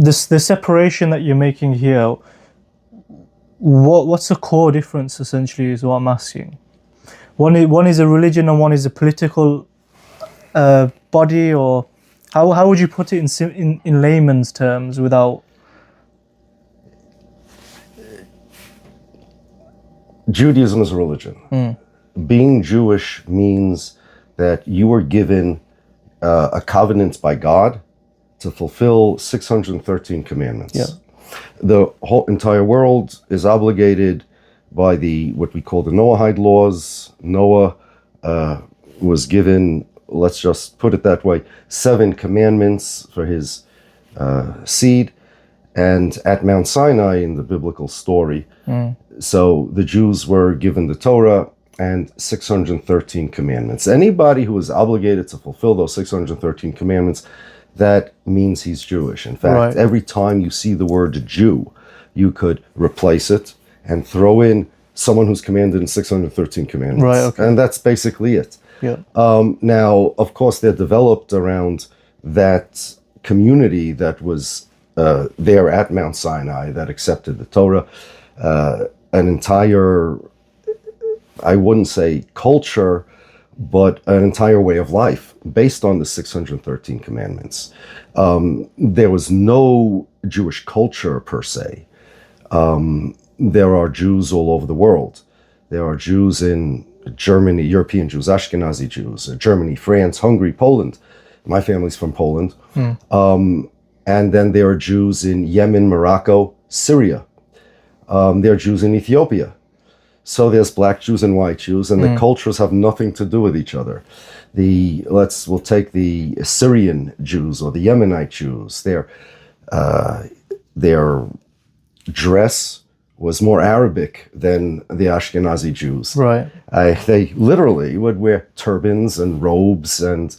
the separation that you're making here, what's the core difference essentially is what I'm asking. One is a religion and one is a political body, or how would you put it in layman's terms without... Judaism is a religion. Being Jewish means that you are given a covenant by God to fulfill 613 commandments. Yeah. The whole entire world is obligated by what we call the Noahide laws. Noah was given, let's just put it that way, 7 commandments for his seed. And at Mount Sinai in the biblical story, so the Jews were given the Torah and 613 commandments. Anybody who is obligated to fulfill those 613 commandments, that means he's Jewish. In fact, every time you see the word Jew, you could replace it and throw in someone who's commanded in 613 commandments. Right, okay. And that's basically it. Yeah. Now, of course, they're developed around that community that was there at Mount Sinai that accepted the Torah. An entire, I wouldn't say culture, but an entire way of life based on the 613 commandments. There was no Jewish culture per se. There are Jews all over the world. There are Jews in Germany, European Jews, Ashkenazi Jews, Germany, France, Hungary, Poland. My family's from Poland. And then there are Jews in Yemen, Morocco, Syria. There are Jews in Ethiopia. So there's black Jews and white Jews, and the cultures have nothing to do with each other. We'll take the Syrian Jews or the Yemenite Jews. Their dress was more Arabic than the Ashkenazi Jews. Right. They literally would wear turbans and robes, and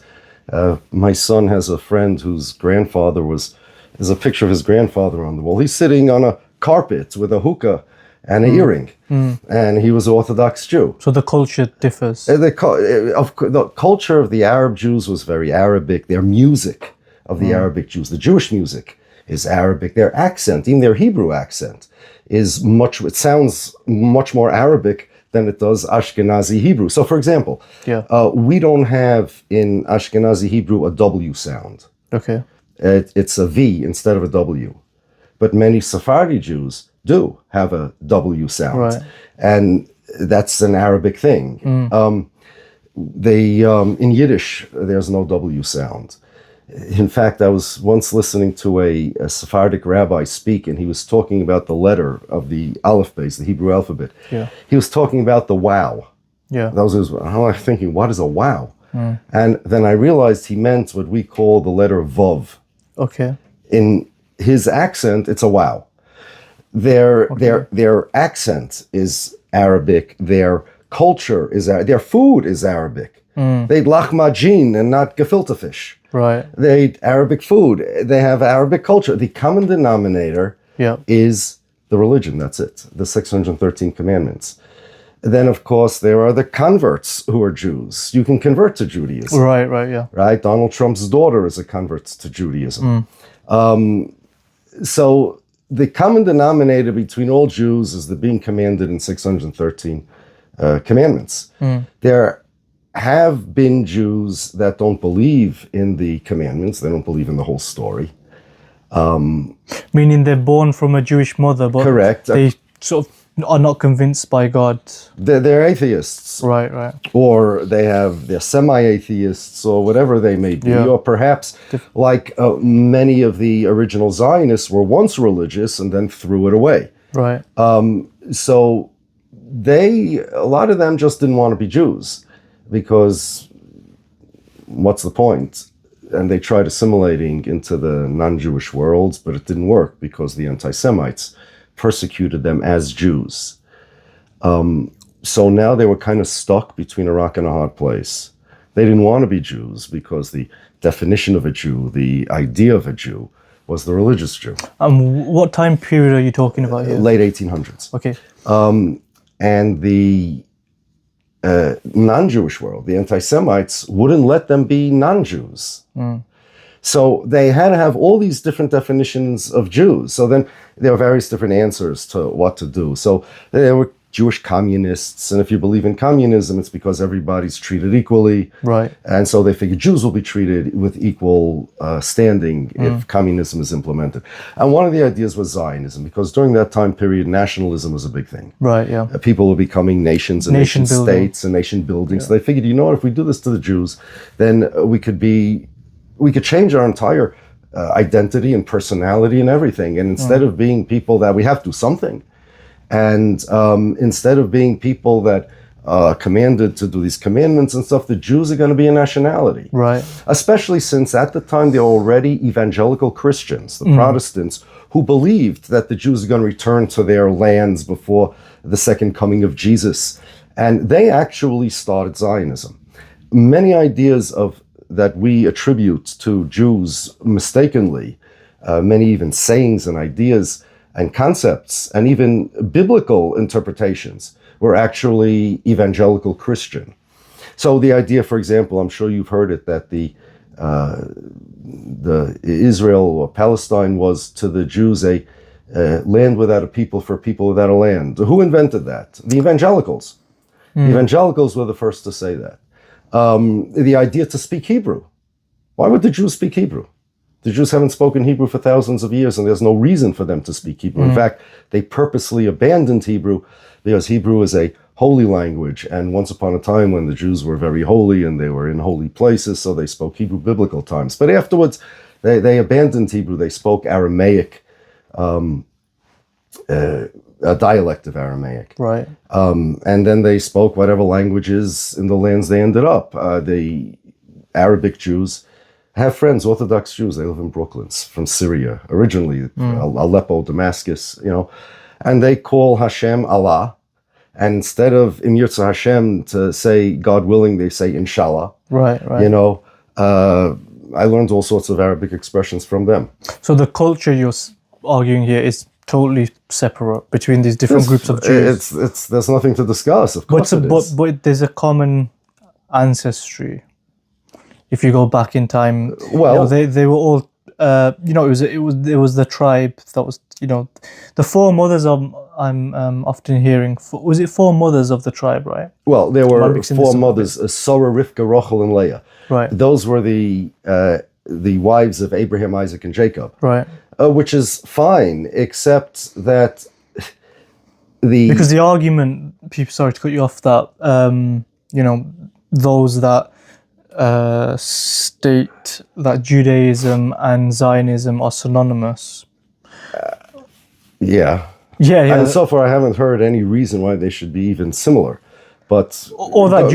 my son has a friend whose grandfather there's a picture of his grandfather on the wall. He's sitting on a carpet with a hookah and an earring, and he was an Orthodox Jew. So the culture differs. The culture of the Arab Jews was very Arabic. Their music of the Arabic Jews, the Jewish music, is Arabic. Their accent, even their Hebrew accent, it sounds much more Arabic than it does Ashkenazi Hebrew. So, for example, we don't have in Ashkenazi Hebrew a W sound. Okay. It's a V instead of a W. But many Sephardi Jews do have a W sound. Right. And that's an Arabic thing. In Yiddish, there's no W sound. In fact, I was once listening to a Sephardic rabbi speak, and he was talking about the letter of the Aleph base, the Hebrew alphabet. Yeah. He was talking about the wow. Yeah. I was thinking, what is a wow? And then I realized he meant what we call the letter Vav. Okay. In his accent, it's a wow. Their accent is Arabic. Their culture is their food is Arabic. They eat lahmacun and not gefilte fish. Right. They eat Arabic food. They have Arabic culture. The common denominator is the religion. That's it. The 613 commandments. Then, of course, there are the converts who are Jews. You can convert to Judaism. Right, yeah. Right? Donald Trump's daughter is a convert to Judaism. So the common denominator between all Jews is the being commanded in 613 commandments. There have been Jews that don't believe in the commandments. They don't believe in the whole story. Meaning they're born from a Jewish mother, but correct. They sort of are not convinced by God. They're atheists. Right. Or they're semi-atheists or whatever they may be. Or perhaps like many of the original Zionists were once religious and then threw it away. Right. So a lot of them just didn't want to be Jews because what's the point? And they tried assimilating into the non-Jewish worlds, but it didn't work because the anti-Semites persecuted them as Jews. So now they were kind of stuck between a rock and a hard place. They didn't want to be Jews because the definition of a Jew, the idea of a Jew, was the religious Jew. What time period are you talking about here? Late 1800s. Okay. And the non-Jewish world, the anti-Semites, wouldn't let them be non-Jews. So they had to have all these different definitions of Jews. So then there were various different answers to what to do. So there were Jewish communists, and if you believe in communism, it's because everybody's treated equally. Right. And so they figured Jews will be treated with equal standing if communism is implemented. And one of the ideas was Zionism, because during that time period, nationalism was a big thing. Right, yeah. People were becoming nations and nation states and nation building. Yeah. So they figured, you know what, if we do this to the Jews, then we could change our entire identity and personality and everything. And instead of being people that we have to do something, and instead of being people that commanded to do these commandments and stuff, the Jews are going to be a nationality. Right. Especially since at the time there were already evangelical Christians, the Protestants, who believed that the Jews are going to return to their lands before the second coming of Jesus. And they actually started Zionism. Many ideas that we attribute to Jews mistakenly, many even sayings and ideas and concepts and even biblical interpretations were actually evangelical Christian. So the idea, for example, I'm sure you've heard it, that the Israel or Palestine was to the Jews a land without a people for a people without a land. Who invented that? The evangelicals. The evangelicals were the first to say that. The idea to speak Hebrew. Why would the Jews speak Hebrew? The Jews haven't spoken Hebrew for thousands of years, and there's no reason for them to speak Hebrew. In fact, they purposely abandoned Hebrew because Hebrew is a holy language. And once upon a time when the Jews were very holy and they were in holy places, so they spoke Hebrew biblical times. But afterwards, they abandoned Hebrew. They spoke Aramaic, a dialect of Aramaic. Right. And then they spoke whatever languages in the lands they ended up. The Arabic Jews have friends, Orthodox Jews. They live in Brooklyn, from Syria, originally, Aleppo, Damascus, and they call Hashem Allah. And instead of Im Yirtzeh Hashem to say God willing, they say Inshallah. Right. I learned all sorts of Arabic expressions from them. So the culture you're arguing here is totally separate between these different groups of Jews. There's nothing to discuss, of course. But there's a common ancestry. If you go back in time, well, they were all, it was the tribe that was, the four mothers I'm often hearing. Was it four mothers of the tribe, right? Well, there were four mothers: Sarah, Rivka, Rachel, and Leah. Right. Those were the wives of Abraham, Isaac, and Jacob. Right. Which is fine, except that because the argument, sorry to cut you off, that those that state that Judaism and Zionism are synonymous. Yeah. And so far, I haven't heard any reason why they should be even similar. But or that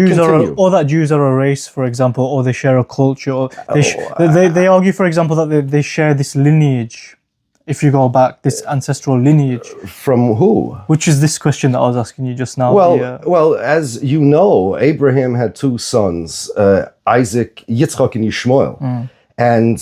Jews are a race, for example, or they share a culture. Or they argue, for example, that they share this lineage. If you go back, this ancestral lineage. From who? Which is this question that I was asking you just now. Well, as you know, Abraham had two sons, Isaac, Yitzchak, and Yishmael. And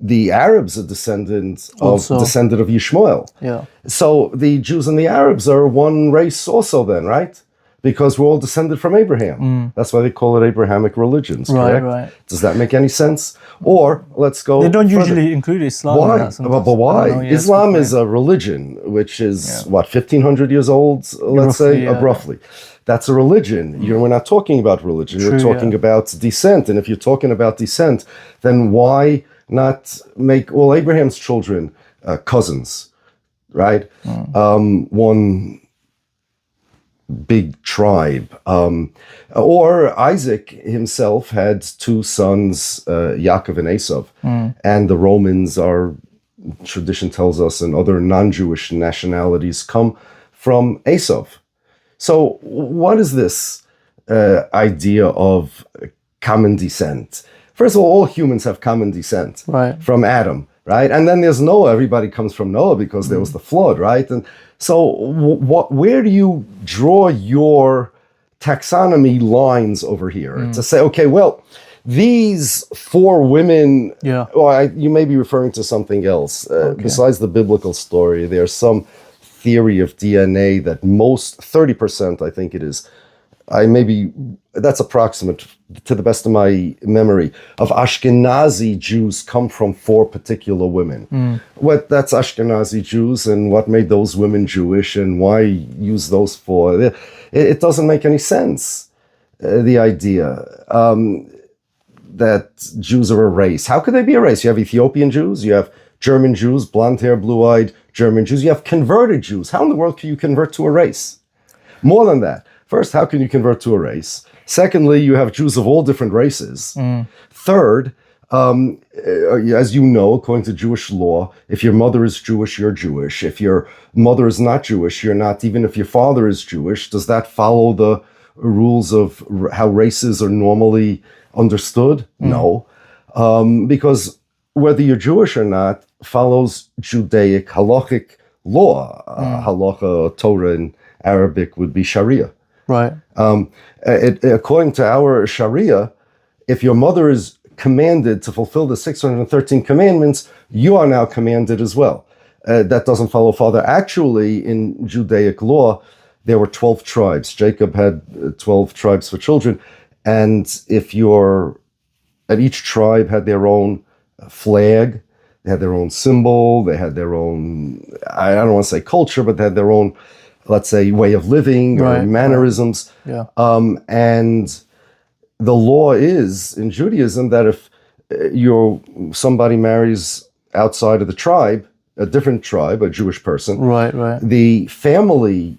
the Arabs are descended of Yishmael. Yeah. So the Jews and the Arabs are one race also then, right? Because we're all descended from Abraham. That's why they call it Abrahamic religions, correct? Right. Does that make any sense? Or, let's go They don't usually include Islam. Why? But why? Islam is a religion, which is, 1,500 years old, let's say, roughly. That's a religion. We're not talking about religion. We're talking about descent. And if you're talking about descent, then why not make all Abraham's children cousins, right? One big tribe. Or Isaac himself had two sons, Yaakov and Esau. And the Romans, our tradition tells us, and other non-Jewish nationalities come from Esau. So what is this idea of common descent? First of all humans have common descent from Adam, right? And then there's Noah. Everybody comes from Noah because there was the flood, right? And so where do you draw your taxonomy lines over here to say, okay, well, these four women, you may be referring to something else. Besides the biblical story, there's some theory of DNA that 30%, I think it is, that's approximate to the best of my memory, of Ashkenazi Jews come from 4 particular women. That's Ashkenazi Jews, and what made those women Jewish, and why use those 4? It doesn't make any sense, the idea that Jews are a race. How could they be a race? You have Ethiopian Jews, you have German Jews, blonde hair, blue-eyed German Jews, you have converted Jews. How in the world can you convert to a race? More than that. First, how can you convert to a race? Secondly, you have Jews of all different races. Third, as you know, according to Jewish law, if your mother is Jewish, you're Jewish. If your mother is not Jewish, you're not. Even if your father is Jewish, does that follow the rules of how races are normally understood? No. Because whether you're Jewish or not follows Judaic halachic law. Halacha, Torah in Arabic would be Sharia. Right. According to our Sharia, if your mother is commanded to fulfill the 613 commandments, you are now commanded as well. That doesn't follow father. Actually, in Judaic law, there were 12 tribes. Jacob had 12 tribes for children. And each tribe had their own flag, they had their own symbol, they had their own, I don't want to say culture, but they had their own, let's say, way of living or mannerisms. Yeah. And the law is in Judaism that if somebody marries outside of the tribe, a different tribe, a Jewish person, the family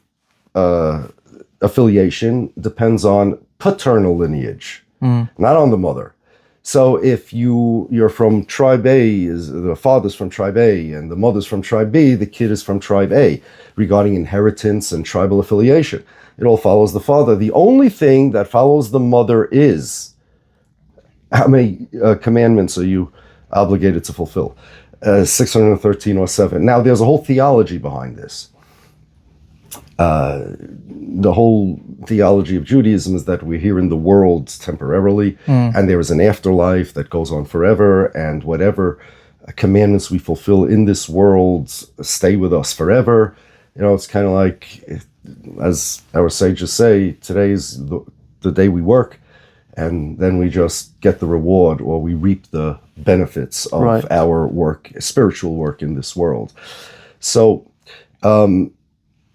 affiliation depends on paternal lineage, not on the mother. So if you're from tribe A, the father's from tribe A and the mother's from tribe B, the kid is from tribe A. Regarding inheritance and tribal affiliation, it all follows the father. The only thing that follows the mother is how many commandments are you obligated to fulfill? 613 or 7. Now, there's a whole theology behind this. The whole theology of Judaism is that we're here in the world temporarily, and there is an afterlife that goes on forever, and whatever commandments we fulfill in this world stay with us forever. It's kind of like, as our sages say, today is the day we work, and then we just get the reward, or we reap the benefits of our work, spiritual work in this world. So,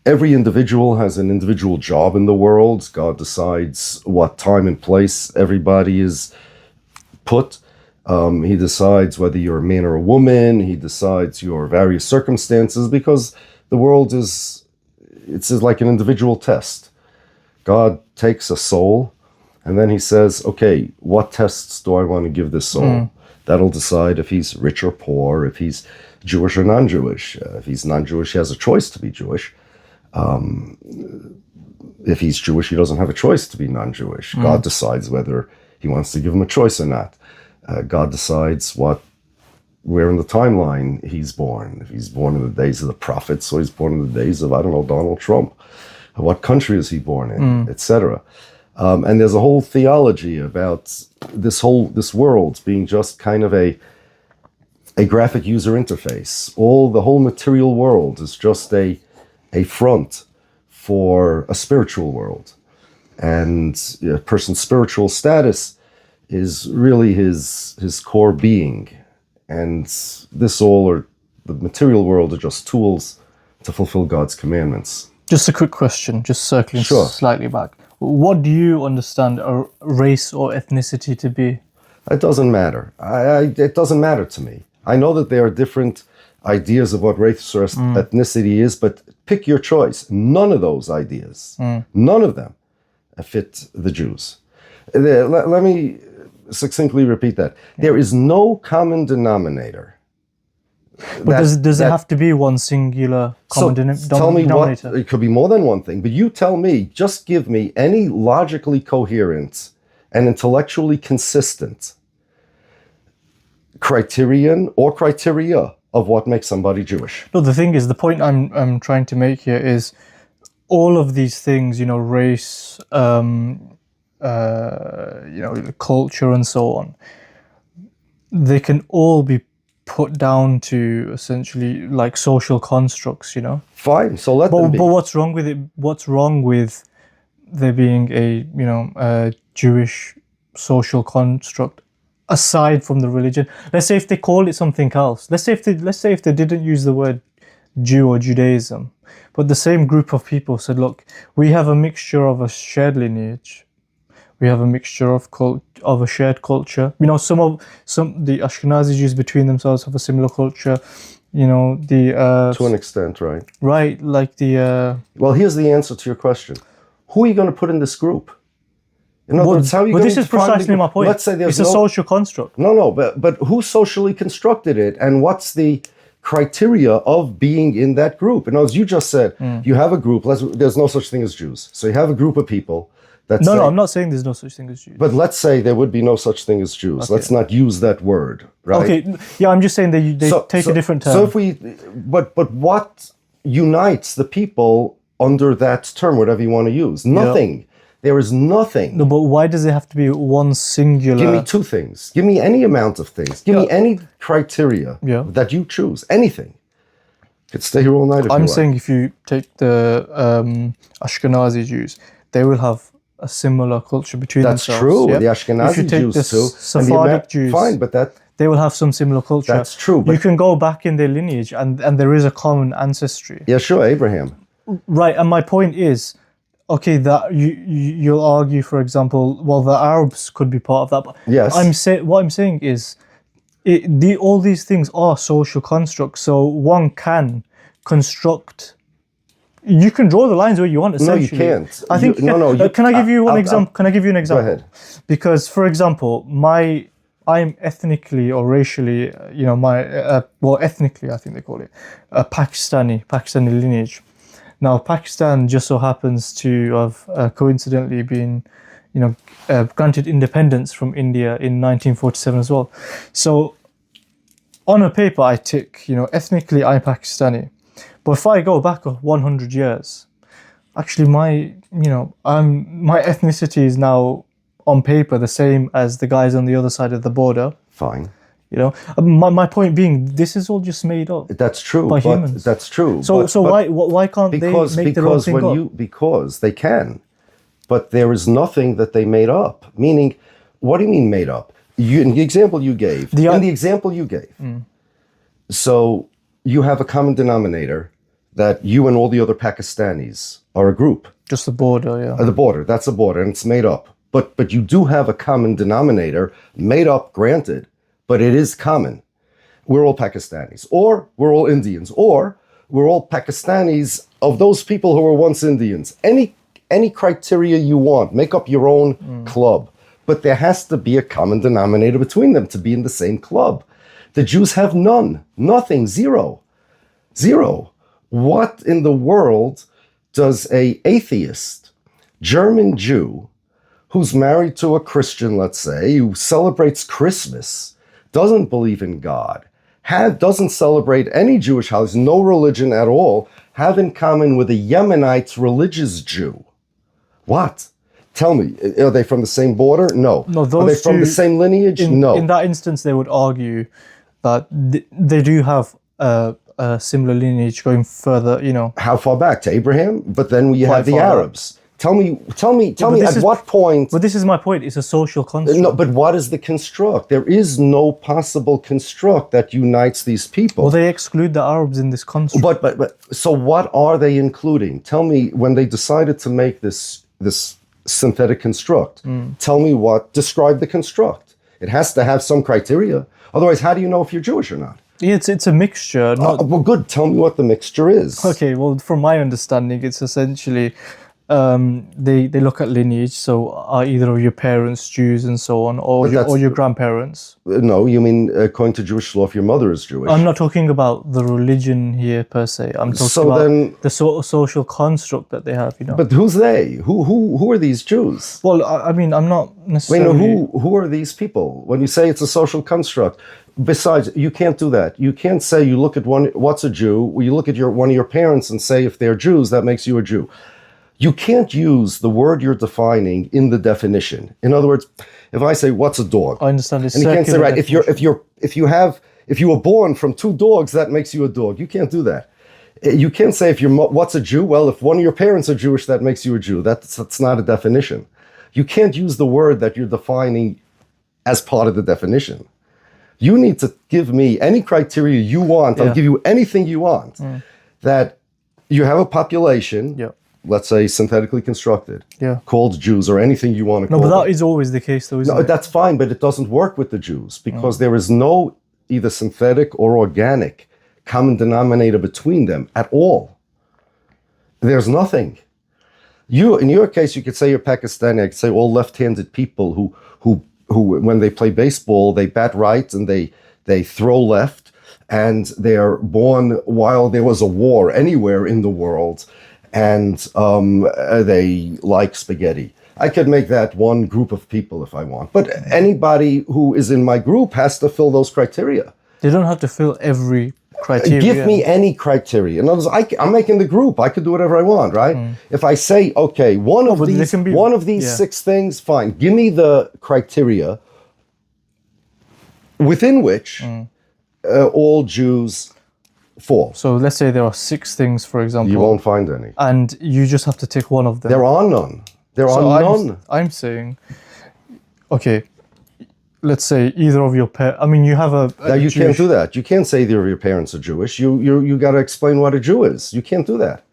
every individual has an individual job in the world. God decides what time and place everybody is put. He decides whether you're a man or a woman. He decides your various circumstances, because the world it's like an individual test. God takes a soul and then he says, okay, what tests do I want to give this soul? That'll decide if he's rich or poor, if he's Jewish or non-Jewish. If he's non-Jewish, he has a choice to be Jewish. If he's Jewish, he doesn't have a choice to be non-Jewish. God decides whether he wants to give him a choice or not. God decides where in the timeline he's born. If he's born in the days of the prophets, or he's born in the days of, I don't know, Donald Trump. What country is he born in, etc. And there's a whole theology about this world being just kind of a graphic user interface. The whole material world is just a front for a spiritual world. And a person's spiritual status is really his core being. And the material world are just tools to fulfill God's commandments. Just a quick question, just circling slightly back. What do you understand a race or ethnicity to be? It doesn't matter. It doesn't matter to me. I know that there are different ideas of what race or ethnicity is, but pick your choice. None of those ideas, none of them fit the Jews. Let me succinctly repeat that. There is no common denominator. But does it have to be one singular common denominator? Tell me it could be more than one thing, but you tell me, just give me any logically coherent and intellectually consistent criterion or criteria of what makes somebody Jewish. No, the thing is, the point I'm trying to make here is all of these things, race, culture and so on, they can all be put down to essentially like social constructs, Fine, so let them be. But what's wrong with it? What's wrong with there being a Jewish social construct aside from the religion. Let's say if they call it something else. Let's say if they didn't use the word Jew or Judaism, but the same group of people said, look, we have a mixture of a shared lineage. We have a mixture of a shared culture. Some the Ashkenazi Jews between themselves have a similar culture. To an extent, right? Right, like the. Well, here's the answer to your question: who are you going to put in this group? In other words, how are you but going this to is precisely my point. Let's say there's it's a social construct. No, but who socially constructed it, and what's the criteria of being in that group? In other words, you just said you have a group. There's no such thing as Jews. So you have a group of people. No, I'm not saying there's no such thing as Jews. But let's say there would be no such thing as Jews. Okay. Let's not use that word, right? Okay, yeah, I'm just saying they take a different term. So if but what unites the people under that term, whatever you want to use? Nothing. Yeah. There is nothing. No, but why does it have to be one singular? Give me two things. Give me any amount of things. Give me any criteria that you choose. Anything. You could stay here all night if you like. I'm saying if you take the Ashkenazi Jews, they will have a similar culture between themselves. That's true. Yeah? The Ashkenazi Jews the too. Sephardic Jews, fine, but they will have some similar culture. That's true. But you can go back in their lineage, and there is a common ancestry. Yeah, sure, Abraham. Right, and my point is, okay, that you'll argue, for example, well, the Arabs could be part of that. But yes. What I'm saying is, all these things are social constructs. So one can construct. You can draw the lines where you want. Essentially, no, you can't. I think. Can I give you one example? Can I give you an example? Go ahead. Because, for example, I'm ethnically or racially, ethnically, I think they call it, a Pakistani lineage. Now, Pakistan just so happens to have coincidentally been, granted independence from India in 1947 as well. So, on a paper, I tick, ethnically I'm Pakistani. But if I go back 100 years, actually my ethnicity is now on paper the same as the guys on the other side of the border. Fine. My point being, this is all just made up. That's true. By humans. That's true. So why can't they make their own thing up? Because they can, but there is nothing that they made up. Meaning, what do you mean made up? In the example you gave. So you have a common denominator that you and all the other Pakistanis are a group. Just the border, yeah. The border. That's a border, and it's made up. But you do have a common denominator, made up, granted. But it is common. We're all Pakistanis, or we're all Indians, or we're all Pakistanis of those people who were once Indians. Any criteria you want, make up your own club. But there has to be a common denominator between them to be in the same club. The Jews have none, nothing, zero. What in the world does a atheist, German Jew, who's married to a Christian, let's say, who celebrates Christmas, doesn't believe in God, doesn't celebrate any Jewish holidays, no religion at all, have in common with a Yemenite religious Jew? What? Tell me, are they from the same border? No. Those are they from the same lineage? No. In that instance, they would argue that they do have a similar lineage going further, How far back? To Abraham? But then we have the Arabs. Back. Tell me at what point... But this is my point. It's a social construct. No, but what is the construct? There is no possible construct that unites these people. Well, they exclude the Arabs in this construct. But so what are they including? Tell me, when they decided to make this synthetic construct, tell me describe the construct. It has to have some criteria. Otherwise, how do you know if you're Jewish or not? It's a mixture. Well, good. Tell me what the mixture is. Okay, well, from my understanding, it's essentially... they look at lineage, so are either of your parents Jews and so on, or your grandparents? No, you mean according to Jewish law, if your mother is Jewish. I'm not talking about the religion here per se. I'm talking about the sort of social construct that they have. But who's they? Who are these Jews? Well, I mean, I'm not necessarily. Wait, no, who are these people? When you say it's a social construct, besides, you can't do that. You can't say you look at what's a Jew. You look at one of your parents and say if they're Jews, that makes you a Jew. You can't use the word you're defining in the definition. In other words, if I say, "What's a dog?" I understand. And you can't say, right, if you were born from two dogs, that makes you a dog. You can't do that. You can't say what's a Jew? Well, if one of your parents are Jewish, that makes you a Jew. That's not a definition. You can't use the word that you're defining as part of the definition. You need to give me any criteria you want. I'll give you anything you want. That you have a population, let's say synthetically constructed, called Jews or anything you want to call No, but them. that is always the case though, isn't it? That's fine, but it doesn't work with the Jews because there is no either synthetic or organic common denominator between them at all. There's nothing. In your case, you could say you're Pakistani. I could say all left-handed people who when they play baseball, they bat right and they throw left, and they are born while there was a war anywhere in the world, and they like spaghetti. I could make that one group of people if I want, but anybody who is in my group has to fill those criteria. They don't have to fill every criteria. Give me any criteria. In other words, I'm making the group. I could do whatever I want, right? If I say, okay, one of these 6 things, fine. Give me the criteria within which all Jews fall. So let's say there are 6 things, for example. You won't find any. And you just have to tick one of them. There are none. There are none. I'm saying, okay, let's say either of your parents. I mean, you have a Now you can't do that. You can't say either of your parents are Jewish. You got to explain what a Jew is. You can't do that.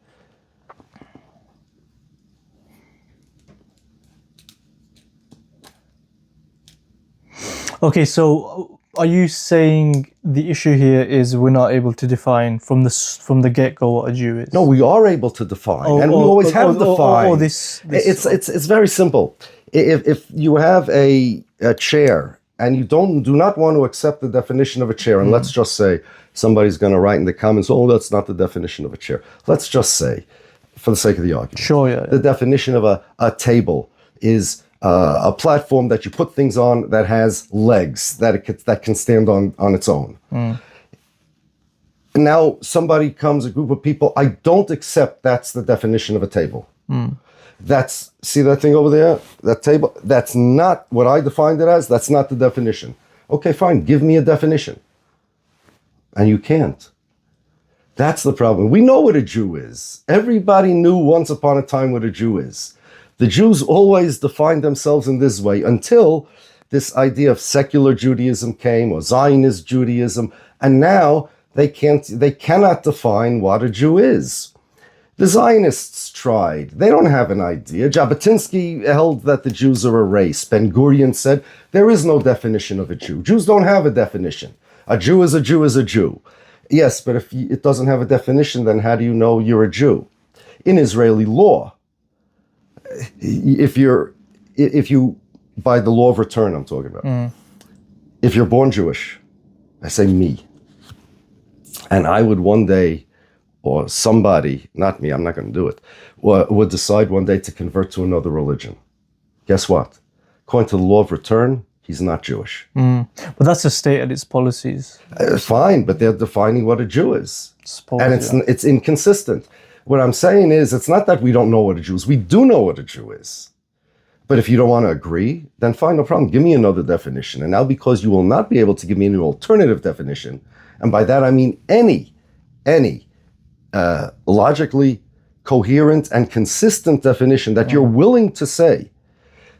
Okay, so are you saying the issue here is we're not able to define from the get-go what a Jew is? No, we are able to define, and we always have defined. It's very simple. If you have a chair and you do not want to accept the definition of a chair, and let's just say somebody's going to write in the comments, oh, that's not the definition of a chair. Let's just say, for the sake of the argument, the definition of a table is a platform that you put things on that has legs, that can stand on its own. Now somebody comes, a group of people, I don't accept that's the definition of a table. See that thing over there, that table? That's not what I defined it as. That's not the definition. Okay, fine, give me a definition. And you can't. That's the problem. We know what a Jew is. Everybody knew once upon a time what a Jew is. The Jews always defined themselves in this way until this idea of secular Judaism came, or Zionist Judaism, and now they cannot define what a Jew is. The Zionists tried. They don't have an idea. Jabotinsky held that the Jews are a race. Ben-Gurion said there is no definition of a Jew. Jews don't have a definition. A Jew is a Jew is a Jew. Yes, but if it doesn't have a definition, then how do you know you're a Jew? In Israeli law, if you by the law of return I'm talking about, if you're born Jewish, I say me, and I would one day, or somebody, not me, I'm not going to do it, would decide one day to convert to another religion. Guess what? According to the law of return, he's not Jewish. But that's the state and its policies. Fine, but they're defining what a Jew is. And it's inconsistent. What I'm saying is, it's not that we don't know what a Jew is. We do know what a Jew is. But if you don't want to agree, then fine, no problem. Give me another definition. And now because you will not be able to give me an alternative definition, and by that I mean any logically coherent and consistent definition that you're willing to say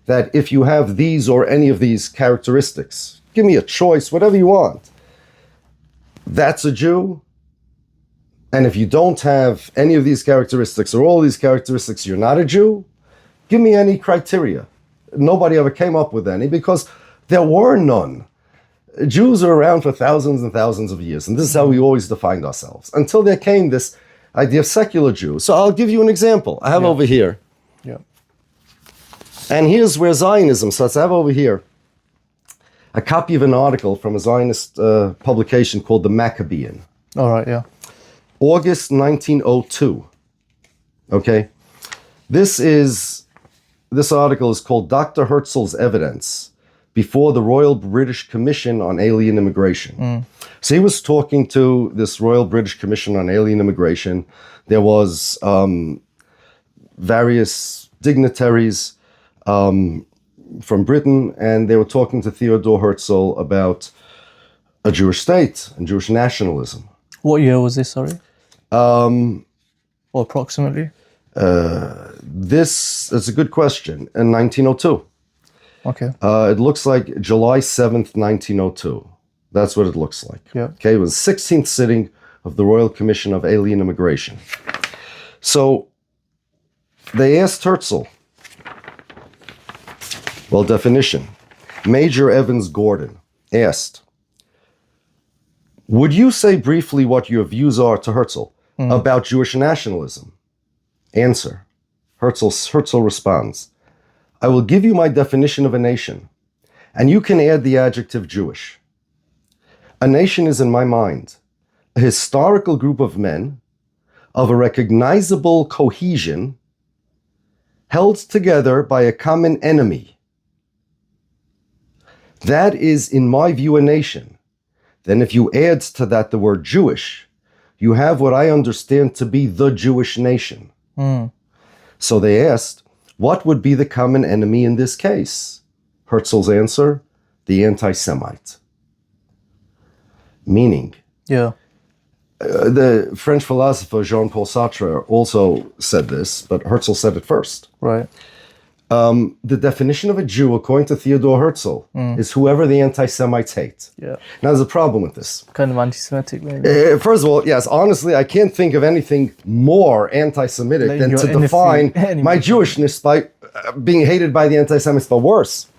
that if you have these or any of these characteristics, give me a choice, whatever you want, that's a Jew. And if you don't have any of these characteristics or all these characteristics, you're not a Jew. Give me any criteria. Nobody ever came up with any because there were none. Jews are around for thousands and thousands of years, and this is how we always defined ourselves, until there came this idea of secular Jew. So I'll give you an example. I have over here. And here's where Zionism starts. I have over here a copy of an article from a Zionist publication called The Maccabean. All right, yeah. August 1902. Okay? This article is called Dr. Herzl's Evidence Before the Royal British Commission on Alien Immigration. So he was talking to this Royal British Commission on Alien Immigration. There was various dignitaries from Britain, and they were talking to Theodor Herzl about a Jewish state and Jewish nationalism. What year was this, sorry? Or approximately? This is a good question. In 1902. Okay. It looks like July 7th, 1902. That's what it looks like. Yeah. Okay, it was 16th sitting of the Royal Commission of Alien Immigration. So they asked Herzl, well, definition. Major Evans Gordon asked, would you say briefly what your views are to Herzl about Jewish nationalism? Answer. Herzl responds, I will give you my definition of a nation, and you can add the adjective Jewish. A nation is, in my mind, a historical group of men of a recognizable cohesion held together by a common enemy. That is, in my view, a nation. Then if you add to that the word Jewish, you have what I understand to be the Jewish nation. So they asked, what would be the common enemy in this case? Herzl's answer, the anti-Semite. Meaning, the French philosopher Jean-Paul Sartre also said this, but Herzl said it first. Right. The definition of a Jew, according to Theodor Herzl, is whoever the anti-Semites hate. Yeah. Now, there's a problem with this. Kind of anti-Semitic, maybe. First of all, yes, honestly, I can't think of anything more anti-Semitic Like than your to define my Jewishness by being hated by the anti-Semites. But worse,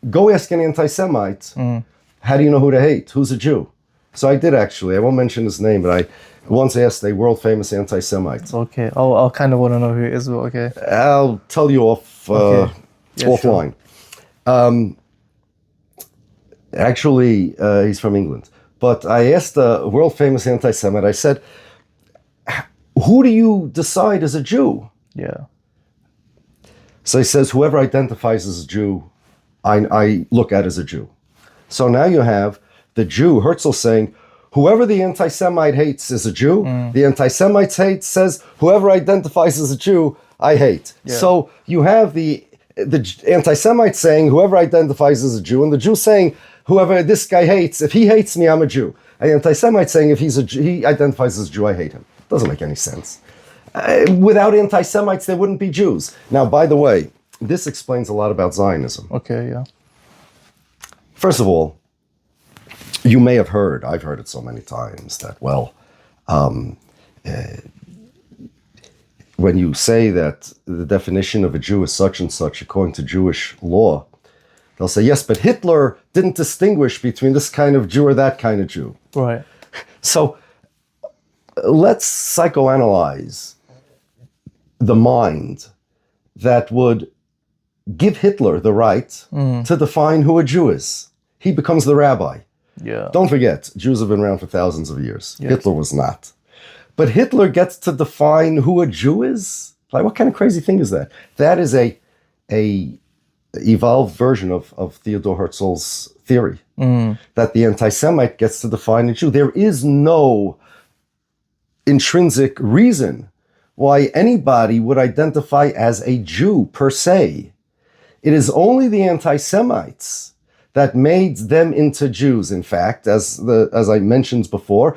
go ask an anti-Semite, how do you know who to hate? Who's a Jew? So I did actually. I won't mention his name, but I once asked a world-famous anti-Semite. Okay. I kind of want to know who it is, but okay. I'll tell you offline. Sure. Actually, he's from England. But I asked a world-famous anti-Semite, I said, who do you decide as a Jew? Yeah. So he says, whoever identifies as a Jew, I look at as a Jew. So now you have the Jew, Herzl, saying, whoever the anti-Semite hates is a Jew. The anti-Semite says, whoever identifies as a Jew, I hate. Yeah. So you have the anti-Semite saying, whoever identifies as a Jew, and the Jew saying, whoever this guy hates, if he hates me, I'm a Jew. And the anti-Semite saying, if he identifies as a Jew, I hate him. Doesn't make any sense. Without anti-Semites, there wouldn't be Jews. Now, by the way, this explains a lot about Zionism. Okay, yeah. First of all, you may have heard, I've heard it so many times, that, well, when you say that the definition of a Jew is such and such according to Jewish law, they'll say, yes, but Hitler didn't distinguish between this kind of Jew or that kind of Jew. Right. So let's psychoanalyze the mind that would give Hitler the right to define who a Jew is. He becomes the rabbi. Yeah. Don't forget, Jews have been around for thousands of years. Yes. Hitler was not. But Hitler gets to define who a Jew is? Like, what kind of crazy thing is that? That is a evolved version of Theodor Herzl's theory, that the anti-Semite gets to define a Jew. There is no intrinsic reason why anybody would identify as a Jew per se. It is only the anti-Semites that made them into Jews. In fact, as I mentioned before,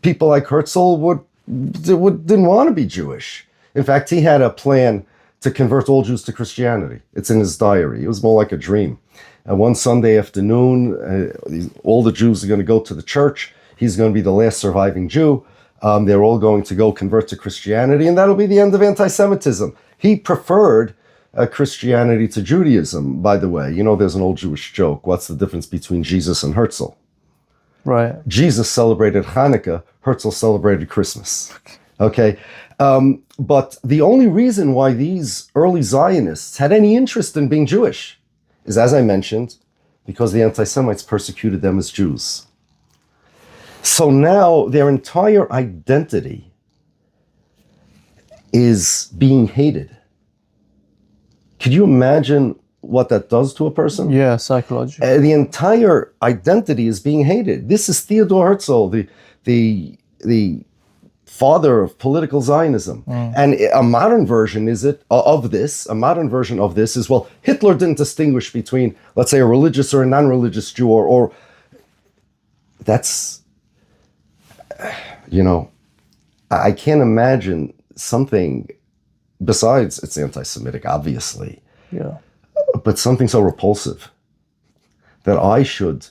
people like Herzl didn't want to be Jewish. In fact, he had a plan to convert all Jews to Christianity. It's in his diary. It was more like a dream. One Sunday afternoon, all the Jews are going to go to the church. He's going to be the last surviving Jew. They're all going to go convert to Christianity, and that'll be the end of anti-Semitism. He preferred Christianity to Judaism, by the way. You know, there's an old Jewish joke. What's the difference between Jesus and Herzl? Right. Jesus celebrated Hanukkah. Herzl celebrated Christmas. Okay? But the only reason why these early Zionists had any interest in being Jewish is, as I mentioned, because the anti-Semites persecuted them as Jews. So now their entire identity is being hated. Could you imagine what that does to a person? Yeah, psychologically. The entire identity is being hated. This is Theodor Herzl, the father of political Zionism. And a modern version of this is, well, Hitler didn't distinguish between, let's say, a religious or a non-religious Jew, or that's, you know, I can't imagine something besides it's anti-Semitic, obviously, Yeah. but something so repulsive that I should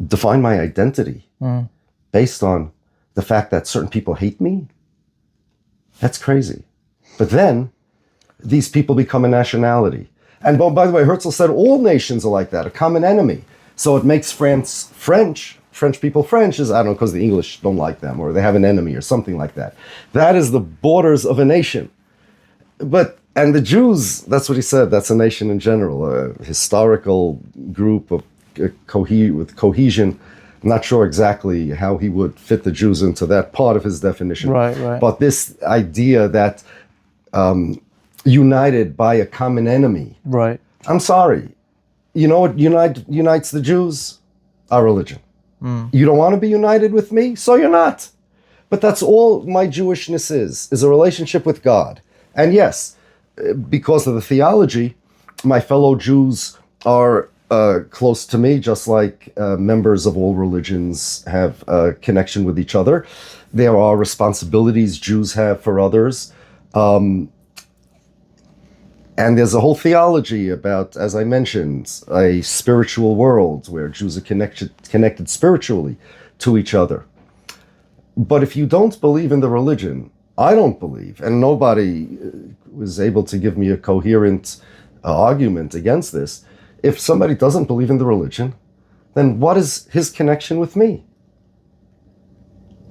define my identity based on the fact that certain people hate me. That's crazy. But then these people become a nationality. And by the way, Herzl said all nations are like that, a common enemy. So it makes France French people French is, I don't know, because the English don't like them or they have an enemy or something like that. That is the borders of a nation. And the Jews, that's what he said, that's a nation in general, a historical group of with cohesion. I'm not sure exactly how he would fit the Jews into that part of his definition. Right. But this idea that united by a common enemy. Right. I'm sorry. You know what unites the Jews? Our religion. You don't want to be united with me? So you're not. But that's all my Jewishness is a relationship with God. And yes, because of the theology, my fellow Jews are close to me, just like members of all religions have a connection with each other. There are responsibilities Jews have for others. And there's a whole theology about, as I mentioned, a spiritual world where Jews are connected spiritually to each other. But if you don't believe in the religion, I don't believe, and nobody was able to give me a coherent argument against this. If somebody doesn't believe in the religion, then what is his connection with me?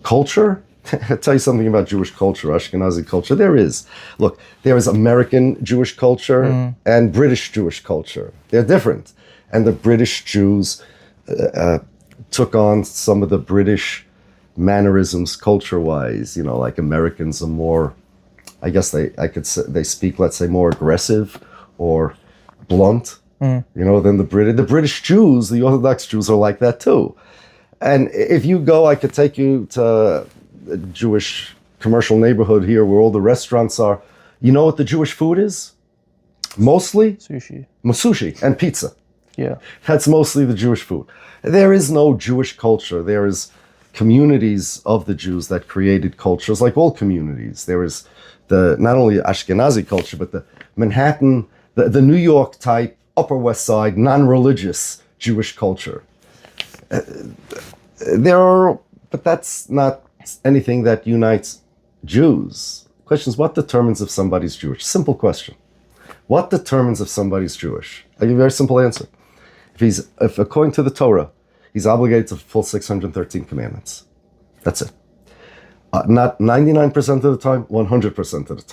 Culture? I'll tell you something about Jewish culture, Ashkenazi culture. There is American Jewish culture and British Jewish culture. They're different. And the British Jews took on some of the British mannerisms culture-wise. Like Americans are more, I guess they speak, let's say, more aggressive or blunt, than the British. The British Jews, the Orthodox Jews are like that too. And if you go, I could take you to a Jewish commercial neighborhood here where all the restaurants are. You know what the Jewish food is? Mostly? Sushi and pizza. Yeah. That's mostly the Jewish food. There is no Jewish culture. There is communities of the Jews that created cultures, like all communities. There is not only Ashkenazi culture, but the Manhattan, the New York type, Upper West Side, non-religious Jewish culture. But that's not anything that unites Jews. The question is, what determines if somebody's Jewish? Simple question. What determines if somebody's Jewish? I'll give you a very simple answer. If according to the Torah, he's obligated to fulfill 613 commandments. That's it. Not 99% of the time, 100% of the time.